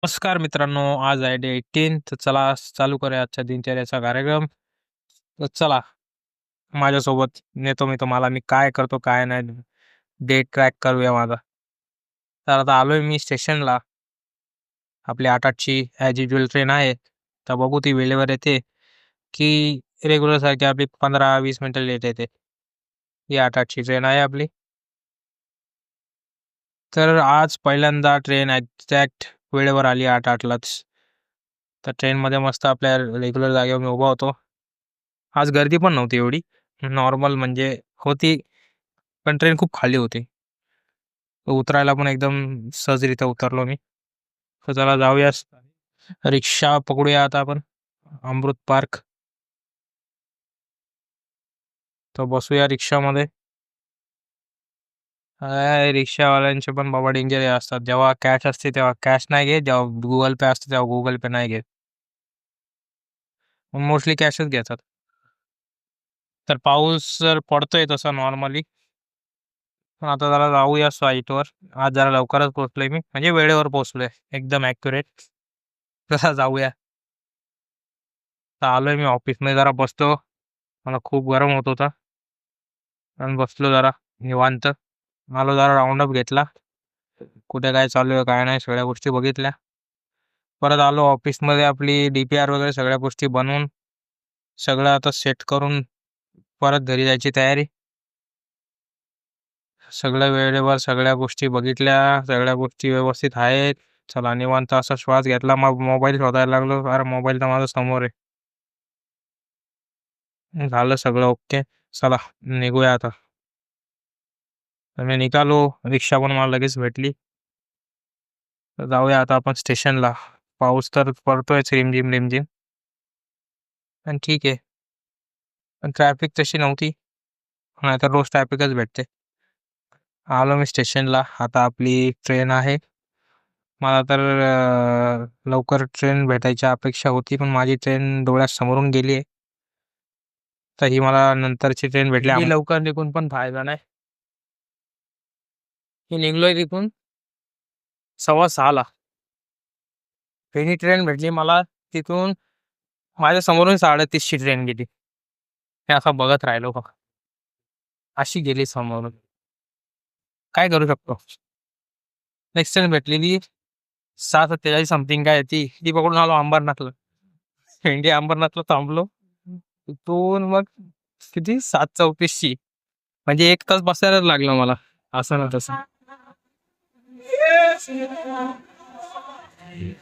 नमस्कार मित्रांनो, आज आहे डे 18. तर चला चालू करूया आजच्या दिनचर्याचा कार्यक्रम. तर चला माझ्यासोबत नेतो मी तुम्हाला मी काय करतो काय नाही. डे ट्रॅक करूया माझा. तर आता आलोय मी स्टेशनला. आपली 8:08ची ॲज युजुअल ट्रेन आहे. तर बघू ती वेळेवर येते की रेग्युलर सारखी आपली 15-20 मिनिटं लेट येते. ही 8:08ची ट्रेन आहे आपली. तर आज पहिल्यांदा ट्रेन एक्झॅक्ट वेळेवर आली 8:08लाच. तर ट्रेनमध्ये मस्त आपल्या रेग्युलर जागेवर मी उभा होतो. आज गर्दी पण नव्हती एवढी. नॉर्मल म्हणजे होती, पण ट्रेन खूप खाली होती. उतरायला पण एकदम सहजरित्या उतरलो मी. तर चला जाऊया. रिक्षा पकडूया आता आपण. अमृत पार्क. तर बसूया रिक्षामध्ये. रिक्षावाल्यांचे पण बाबा डेंजर असतात. जेव्हा कॅश असते तेव्हा कॅश नाही घेत, जेव्हा गुगल पे असते तेव्हा गुगल पे नाही घेत. मोस्टली कॅशच घेतात. तर पाऊस जर पडतोय तसा नॉर्मली. पण आता जरा जाऊया साईटवर. आज जरा लवकरच पोहोचलोय मी, म्हणजे वेळेवर पोहोचलोय एकदम ॲक्युरेट. तसा जाऊया. तर आलोय मी ऑफिसमध्ये, जरा बसतो. मला खूप गरम होत होता आणि बसलो जरा निवांत. आलो जरा राऊंडअप घेतला. कुठे काय चालू आहे काय नाही सगळ्या गोष्टी बघितल्या. परत आलो ऑफिसमध्ये, आपली DPR वगैरे सगळ्या गोष्टी बनवून सगळं आता सेट करून परत घरी जायची तयारी. सगळं वेळेवर सगळ्या गोष्टी बघितल्या, सगळ्या गोष्टी व्यवस्थित आहेत. चला निवांत असा श्वास घेतला. मग मोबाईल शोधायला लागलो. अरे मोबाईल तर माझा समोर आहे. झालं सगळं ओके. चला निघूया आता. तर मी निघालो. रिक्षा पण मला लगेच भेटली. तर जाऊया आता आपण स्टेशनला. पाऊस तर पडतोयच रिमझिम रिमझिम. पण ठीक आहे. पण ट्रॅफिक तशी नव्हती. नाहीतर रोज ट्रॅफिकच भेटते. आलो मी स्टेशनला. आता आपली ट्रेन आहे. मला तर लवकर ट्रेन भेटायची अपेक्षा होती, पण माझी ट्रेन डोळ्यासमोरून गेली आहे. तर ही मला नंतरची ट्रेन भेटली. ही लवकर निघून पण फायदा नाही. मी निघलोय तिथून 6:15ला. ही ट्रेन भेटली मला. तिथून माझ्या समोरून 37ची ट्रेन गेली. हे असं बघत राहिलो बघ. अशी गेली समोरून. काय करू शकतो? नेक्स्ट ट्रेन भेटलेली 6:47 समथिंग काय ती ती पकडून आलो अंबरनाथला. इंडिया अंबरनाथला थांबलो. तिथून मग किती 7:34ची, म्हणजे 1 तास बसायलाच लागला मला. असं ना तसं.